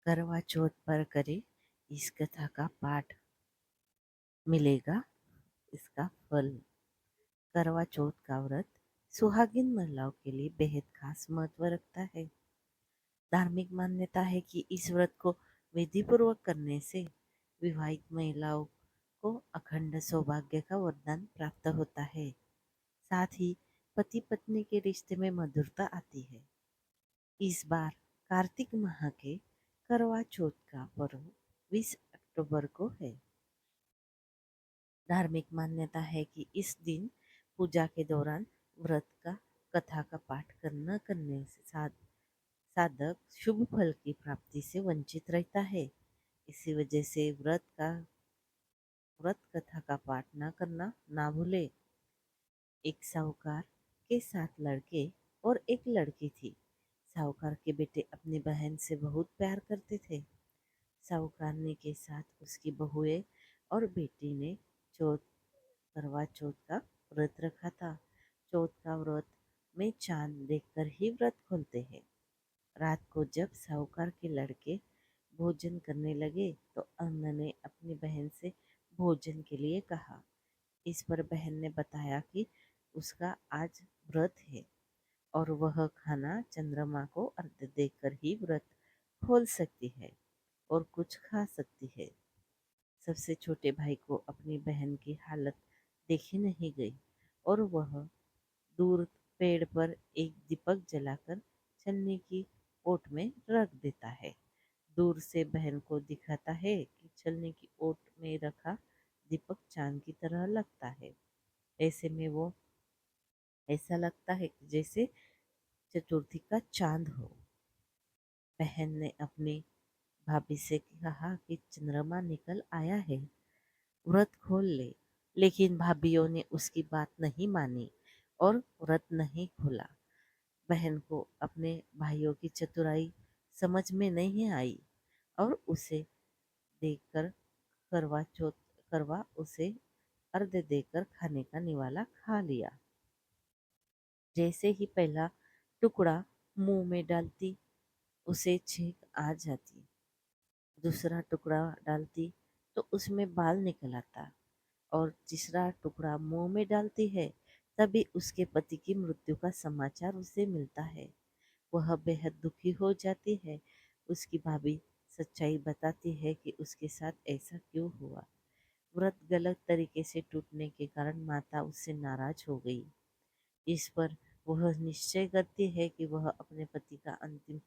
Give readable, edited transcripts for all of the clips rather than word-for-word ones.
करवा चौथ पर करें इस कथा का पाठ, मिलेगा इसका फल। करवा चौथ का व्रत सुहागिन महिलाओं के लिए बेहद खास महत्व रखता है। धार्मिक मान्यता है कि इस व्रत को विधि पूर्वक करने से विवाहित महिलाओं को अखंड सौभाग्य का वरदान प्राप्त होता है। साथ ही पति पत्नी के रिश्ते में मधुरता आती है। इस बार कार्तिक माह के करवा चौथ का पर्व 20 अक्टूबर को है। धार्मिक मान्यता है कि इस दिन पूजा के दौरान व्रत का कथा का पाठ करने से साधक शुभ फल की प्राप्ति से वंचित रहता है। इसी वजह से व्रत कथा का पाठ न करना ना भूले। एक साहूकार के 7 लड़के और एक लड़की थी। साहूकार के बेटे अपनी बहन से बहुत प्यार करते थे। साहूकारनी के साथ उसकी बहुएं और बेटी ने चौथ करवा चौथ का व्रत रखा था। चौथ का व्रत में चांद देखकर ही व्रत खोलते हैं। रात को जब साहूकार के लड़के भोजन करने लगे तो अन्ना ने अपनी बहन से भोजन के लिए कहा। इस पर बहन ने बताया कि उसका आज व्रत है और वह खाना चंद्रमा को अर्घ्य देकर ही व्रत खोल सकती है और कुछ खा सकती है। सबसे छोटे भाई को अपनी बहन की हालत देखी नहीं गई और वह दूर पेड़ पर एक दीपक जलाकर छलनी की ओट में रख देता है। दूर से बहन को दिखाता है कि छलनी की ओट में रखा दीपक चांद की तरह लगता है। ऐसे में वो ऐसा लगता है कि जैसे चतुर्थी का चांद हो। बहन ने अपनी भाभी से कहा कि चंद्रमा निकल आया है, व्रत खोल ले। लेकिन भाभीयों ने उसकी बात नहीं मानी और व्रत नहीं खोला। बहन को अपने भाइयों की चतुराई समझ में नहीं आई और उसे देखकर करवा चौथ करवा उसे अर्घ्य देकर खाने का निवाला खा लिया। जैसे ही पहला टुकड़ा मुंह में डालती उसे छींक आ जाती। दूसरा टुकड़ा डालती तो उसमें बाल निकल आता और तीसरा टुकड़ा मुंह में डालती है तभी उसके पति की मृत्यु का समाचार उसे मिलता है। वह बेहद दुखी हो जाती है। उसकी भाभी सच्चाई बताती है कि उसके साथ ऐसा क्यों हुआ। व्रत गलत तरीके से टूटने के कारण माता उससे नाराज हो गई। इस पर वह निश्चय करती है कि वह अपने पति का अंतिम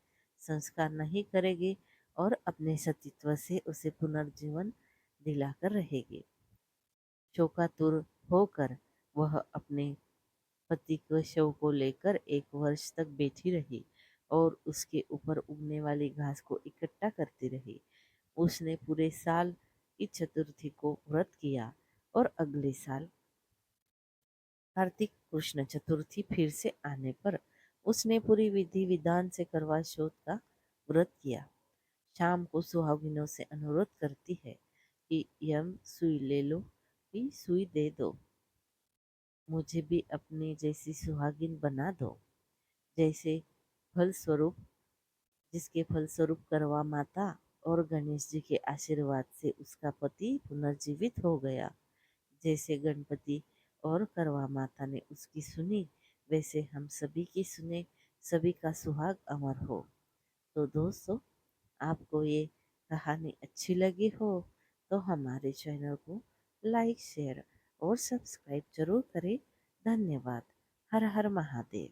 संस्कार नहीं करेगी और अपने सतीत्व से उसे पुनर्जीवन दिलाकर रहेगी। शोकातुर होकर वह अपने पति के शव को लेकर 1 वर्ष तक बैठी रही और उसके ऊपर उगने वाली घास को इकट्ठा करती रही। उसने पूरे साल की चतुर्थी को व्रत किया और अगले साल कार्तिक कृष्ण चतुर्थी फिर से आने पर उसने पूरी विधि विधान से करवा चौथ का व्रत किया। शाम को सुहागिनों से अनुरोध करती है कि यम सुई ले लो, भी सुई दे दो, मुझे भी अपने जैसी सुहागिन बना दो। जैसे फलस्वरूप जिसके फलस्वरूप करवा माता और गणेश जी के आशीर्वाद से उसका पति पुनर्जीवित हो गया। जैसे गणपति और करवा माता ने उसकी सुनी, वैसे हम सभी की सुने, सभी का सुहाग अमर हो। तो दोस्तों, आपको ये कहानी अच्छी लगी हो तो हमारे चैनल को लाइक, शेयर और सब्सक्राइब जरूर करें। धन्यवाद। हर हर महादेव।